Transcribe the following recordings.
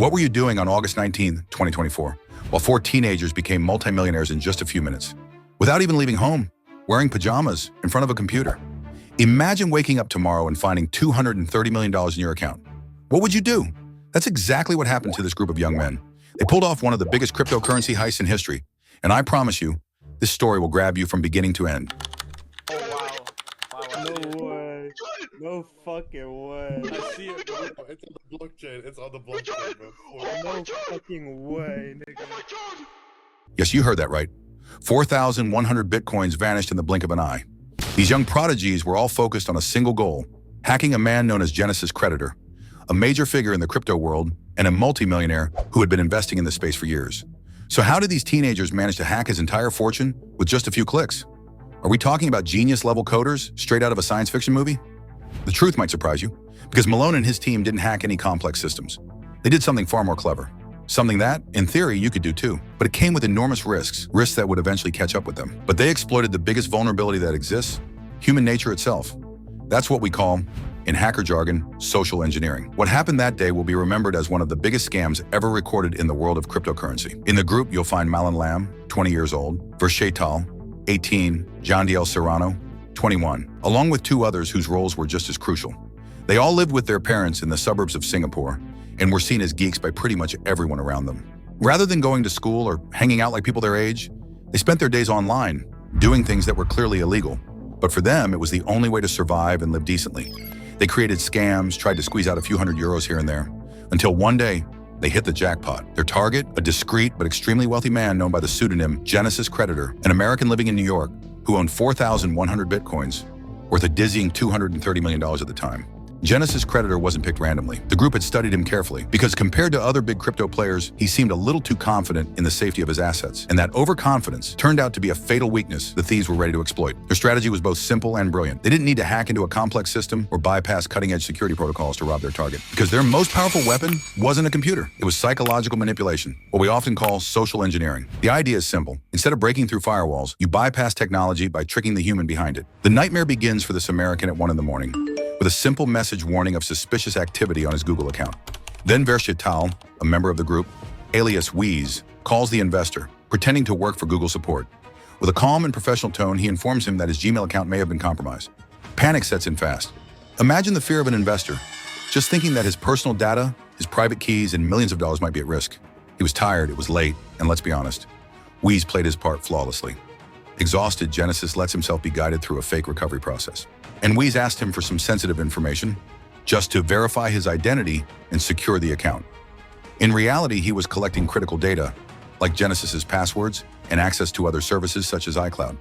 What were you doing on August 19th, 2024, while four teenagers became multimillionaires in just a few minutes, without even leaving home, wearing pajamas in front of a computer? Imagine waking up tomorrow and finding $230 million in your account. What would you do? That's exactly what happened to this group of young men. They pulled off one of the biggest cryptocurrency heists in history, and I promise you, this story will grab you from beginning to end. Oh, wow. No way. No fucking way. I see it, bro. It's on the blockchain. It's on the blockchain, bro. No fucking way, nigga. Yes, you heard that right. 4,100 bitcoins vanished in the blink of an eye. These young prodigies were all focused on a single goal: hacking a man known as Genesis Creditor, a major figure in the crypto world and a multimillionaire who had been investing in this space for years. So how did these teenagers manage to hack his entire fortune with just a few clicks? Are we talking about genius-level coders straight out of a science fiction movie? The truth might surprise you, because Malone and his team didn't hack any complex systems. They did something far more clever. Something that, in theory, you could do too. But it came with enormous risks that would eventually catch up with them. But they exploited the biggest vulnerability that exists: human nature itself. That's what we call, in hacker jargon, social engineering. What happened that day will be remembered as one of the biggest scams ever recorded in the world of cryptocurrency. In the group, you'll find Malone Lam, 20 years old, Vershatal, 18, John D.L. Serrano, 21, along with two others whose roles were just as crucial. They all lived with their parents in the suburbs of Singapore and were seen as geeks by pretty much everyone around them. Rather than going to school or hanging out like people their age, they spent their days online, doing things that were clearly illegal. But for them, it was the only way to survive and live decently. They created scams, tried to squeeze out a few €100 here and there, until one day, they hit the jackpot. Their target, a discreet but extremely wealthy man known by the pseudonym Genesis Creditor, an American living in New York, who owned 4,100 bitcoins, worth a dizzying $230 million at the time. Genesis Creditor wasn't picked randomly. The group had studied him carefully, because compared to other big crypto players, he seemed a little too confident in the safety of his assets. And that overconfidence turned out to be a fatal weakness the thieves were ready to exploit. Their strategy was both simple and brilliant. They didn't need to hack into a complex system or bypass cutting-edge security protocols to rob their target, because their most powerful weapon wasn't a computer. It was psychological manipulation, what we often call social engineering. The idea is simple. Instead of breaking through firewalls, you bypass technology by tricking the human behind it. The nightmare begins for this American at 1 in the morning. With a simple message warning of suspicious activity on his Google account. Then Vershatal, a member of the group, alias Wheeze, calls the investor, pretending to work for Google support. With a calm and professional tone, he informs him that his Gmail account may have been compromised. Panic sets in fast. Imagine the fear of an investor, just thinking that his personal data, his private keys, and millions of dollars might be at risk. He was tired, it was late, and let's be honest, Wheeze played his part flawlessly. Exhausted, Genesis lets himself be guided through a fake recovery process. And Wheeze asked him for some sensitive information, just to verify his identity and secure the account. In reality, he was collecting critical data, like Genesis's passwords and access to other services such as iCloud.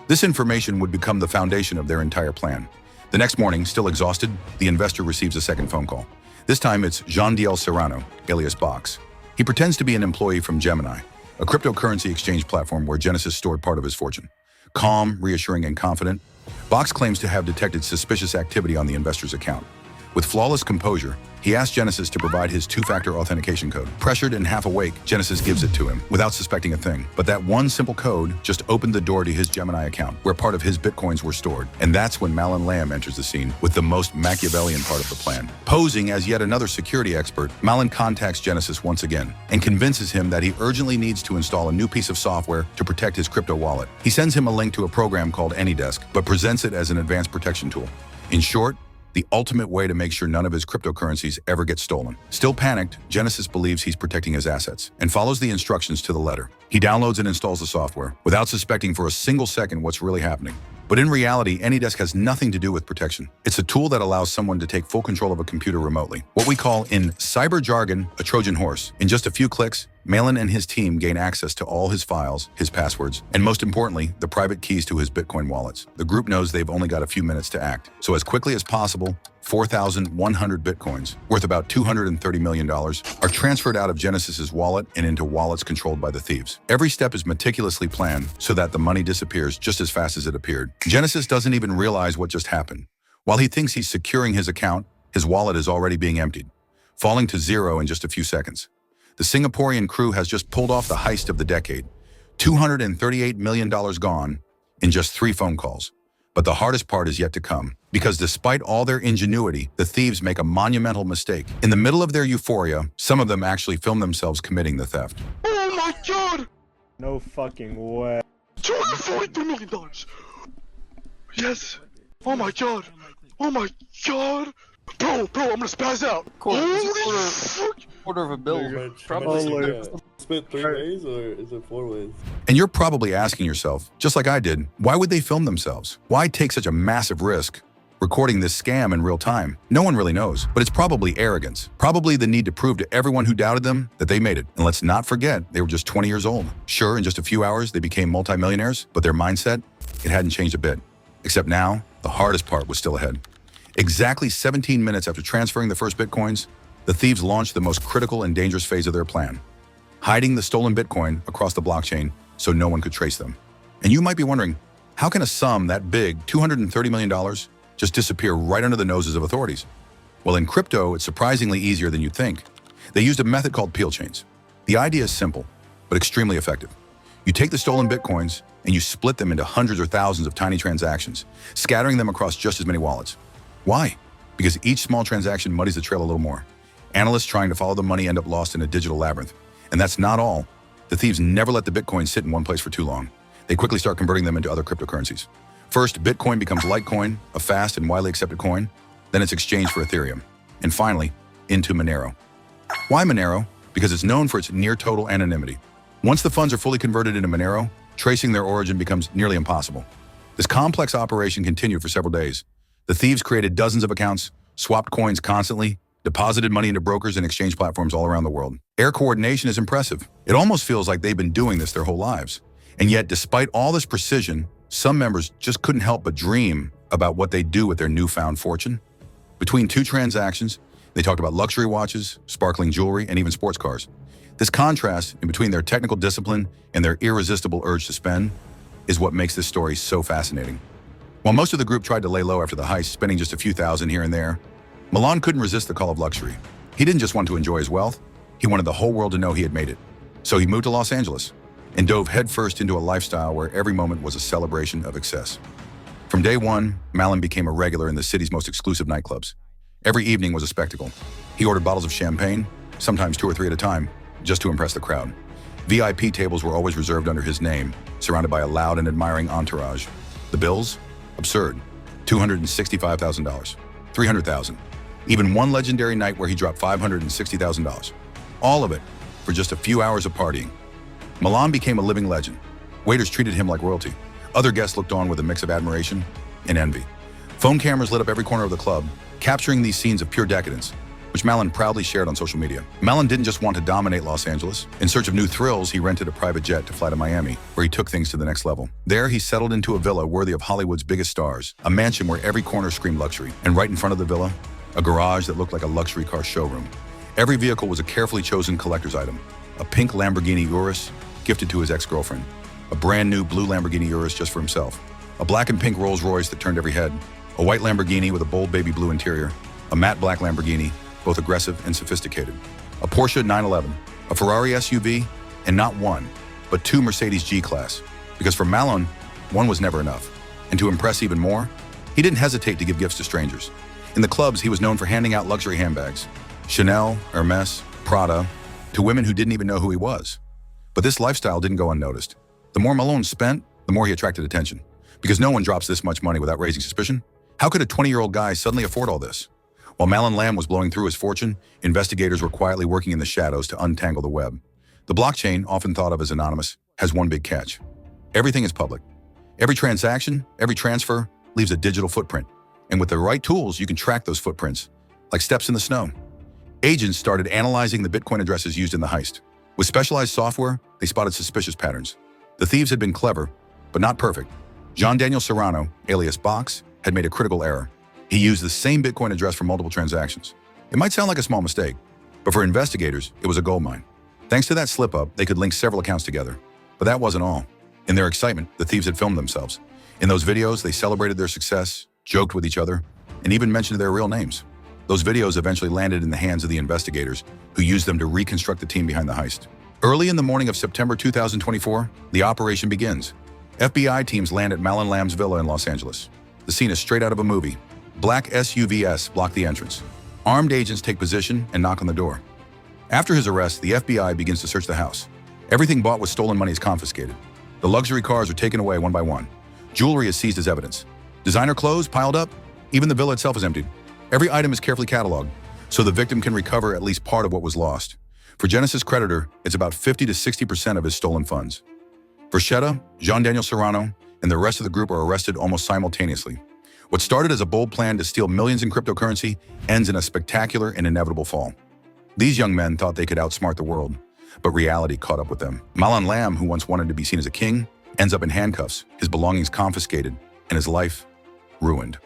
This information would become the foundation of their entire plan. The next morning, still exhausted, the investor receives a second phone call. This time it's John D.L. Serrano, alias Box. He pretends to be an employee from Gemini, a cryptocurrency exchange platform where Genesis stored part of his fortune. Calm, reassuring, and confident, Box claims to have detected suspicious activity on the investor's account. With flawless composure, he asks Genesis to provide his two-factor authentication code. Pressured and half awake, Genesis gives it to him, without suspecting a thing. But that one simple code just opened the door to his Gemini account, where part of his bitcoins were stored. And that's when Malone Lam enters the scene, with the most Machiavellian part of the plan. Posing as yet another security expert, Malone contacts Genesis once again, and convinces him that he urgently needs to install a new piece of software to protect his crypto wallet. He sends him a link to a program called AnyDesk, but presents it as an advanced protection tool. In short, the ultimate way to make sure none of his cryptocurrencies ever get stolen. Still panicked, Genesis believes he's protecting his assets and follows the instructions to the letter. He downloads and installs the software without suspecting for a single second what's really happening. But in reality, AnyDesk has nothing to do with protection. It's a tool that allows someone to take full control of a computer remotely. What we call in cyber jargon, a Trojan horse. In just a few clicks, Malone and his team gain access to all his files, his passwords, and most importantly, the private keys to his Bitcoin wallets. The group knows they've only got a few minutes to act. So as quickly as possible, 4,100 Bitcoins, worth about $230 million, are transferred out of Genesis's wallet and into wallets controlled by the thieves. Every step is meticulously planned so that the money disappears just as fast as it appeared. Genesis doesn't even realize what just happened. While he thinks he's securing his account, his wallet is already being emptied, falling to zero in just a few seconds. The Singaporean crew has just pulled off the heist of the decade. $238 million gone in just 3 phone calls. But the hardest part is yet to come. Because despite all their ingenuity, the thieves make a monumental mistake. In the middle of their euphoria, some of them actually film themselves committing the theft. Oh my god! No fucking way. $243 million! Yes! Oh my god! Oh my god! Bro, I'm gonna spaz out! Holy fuck! Quarter of a bill. Probably. Split 3 ways or is it 4 ways? And you're probably asking yourself, just like I did, why would they film themselves? Why take such a massive risk recording this scam in real time? No one really knows, but it's probably arrogance. Probably the need to prove to everyone who doubted them that they made it. And let's not forget, they were just 20 years old. Sure, in just a few hours, they became multimillionaires, but their mindset, it hadn't changed a bit. Except now, the hardest part was still ahead. Exactly 17 minutes after transferring the first Bitcoins, the thieves launched the most critical and dangerous phase of their plan, hiding the stolen Bitcoin across the blockchain so no one could trace them. And you might be wondering, how can a sum that big, $230 million, just disappear right under the noses of authorities? Well, in crypto, it's surprisingly easier than you'd think. They used a method called peel chains. The idea is simple, but extremely effective. You take the stolen Bitcoins and you split them into hundreds or thousands of tiny transactions, scattering them across just as many wallets. Why? Because each small transaction muddies the trail a little more. Analysts trying to follow the money end up lost in a digital labyrinth. And that's not all. The thieves never let the Bitcoin sit in one place for too long. They quickly start converting them into other cryptocurrencies. First, Bitcoin becomes Litecoin, a fast and widely accepted coin. Then it's exchanged for Ethereum. And finally, into Monero. Why Monero? Because it's known for its near-total anonymity. Once the funds are fully converted into Monero, tracing their origin becomes nearly impossible. This complex operation continued for several days. The thieves created dozens of accounts, swapped coins constantly, deposited money into brokers and exchange platforms all around the world. Air coordination is impressive. It almost feels like they've been doing this their whole lives. And yet, despite all this precision, some members just couldn't help but dream about what they'd do with their newfound fortune. Between two transactions, they talked about luxury watches, sparkling jewelry, and even sports cars. This contrast in between their technical discipline and their irresistible urge to spend is what makes this story so fascinating. While most of the group tried to lay low after the heist, spending just a few thousand here and there, Malone couldn't resist the call of luxury. He didn't just want to enjoy his wealth, he wanted the whole world to know he had made it. So he moved to Los Angeles and dove headfirst into a lifestyle where every moment was a celebration of excess. From day one, Malone became a regular in the city's most exclusive nightclubs. Every evening was a spectacle. He ordered bottles of champagne, sometimes 2 or 3 at a time, just to impress the crowd. VIP tables were always reserved under his name, surrounded by a loud and admiring entourage. The bills? Absurd. $265,000, $300,000. Even one legendary night where he dropped $560,000. All of it for just a few hours of partying. Malone became a living legend. Waiters treated him like royalty. Other guests looked on with a mix of admiration and envy. Phone cameras lit up every corner of the club, capturing these scenes of pure decadence, which Malone proudly shared on social media. Malone didn't just want to dominate Los Angeles. In search of new thrills, he rented a private jet to fly to Miami, where he took things to the next level. There, he settled into a villa worthy of Hollywood's biggest stars, a mansion where every corner screamed luxury. And right in front of the villa, a garage that looked like a luxury car showroom. Every vehicle was a carefully chosen collector's item. A pink Lamborghini Urus, gifted to his ex-girlfriend. A brand new blue Lamborghini Urus just for himself. A black and pink Rolls Royce that turned every head. A white Lamborghini with a bold baby blue interior. A matte black Lamborghini, both aggressive and sophisticated. A Porsche 911, a Ferrari SUV, and not one, but 2 Mercedes G-Class. Because for Malone, one was never enough. And to impress even more, he didn't hesitate to give gifts to strangers. In the clubs, he was known for handing out luxury handbags. Chanel, Hermes, Prada, to women who didn't even know who he was. But this lifestyle didn't go unnoticed. The more Malone spent, the more he attracted attention. Because no one drops this much money without raising suspicion. How could a 20-year-old guy suddenly afford all this? While Malone Lam was blowing through his fortune, investigators were quietly working in the shadows to untangle the web. The blockchain, often thought of as anonymous, has one big catch. Everything is public. Every transaction, every transfer, leaves a digital footprint. And with the right tools, you can track those footprints, like steps in the snow. Agents started analyzing the Bitcoin addresses used in the heist. With specialized software, they spotted suspicious patterns. The thieves had been clever, but not perfect. John Daniel Serrano, alias Box, had made a critical error. He used the same Bitcoin address for multiple transactions. It might sound like a small mistake, but for investigators, it was a goldmine. Thanks to that slip-up, they could link several accounts together. But that wasn't all. In their excitement, the thieves had filmed themselves. In those videos, they celebrated their success, joked with each other, and even mentioned their real names. Those videos eventually landed in the hands of the investigators, who used them to reconstruct the team behind the heist. Early in the morning of September 2024, the operation begins. FBI teams land at Malone Lam's villa in Los Angeles. The scene is straight out of a movie. Black SUVs block the entrance. Armed agents take position and knock on the door. After his arrest, the FBI begins to search the house. Everything bought with stolen money is confiscated. The luxury cars are taken away one by one. Jewelry is seized as evidence. Designer clothes piled up. Even the villa itself is emptied. Every item is carefully cataloged, so the victim can recover at least part of what was lost. For Genesis' creditor, it's about 50 to 60% of his stolen funds. Verchetta, Jean-Daniel Serrano, and the rest of the group are arrested almost simultaneously. What started as a bold plan to steal millions in cryptocurrency ends in a spectacular and inevitable fall. These young men thought they could outsmart the world, but reality caught up with them. Malone Lam, who once wanted to be seen as a king, ends up in handcuffs, his belongings confiscated, and his life ruined.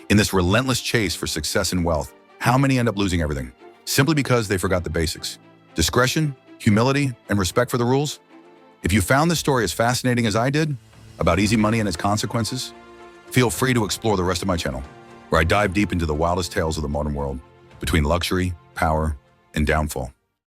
In this relentless chase for success and wealth, how many end up losing everything? Simply because they forgot the basics. Discretion, humility, and respect for the rules? If you found this story as fascinating as I did, about easy money and its consequences, feel free to explore the rest of my channel, where I dive deep into the wildest tales of the modern world, between luxury, power, and downfall.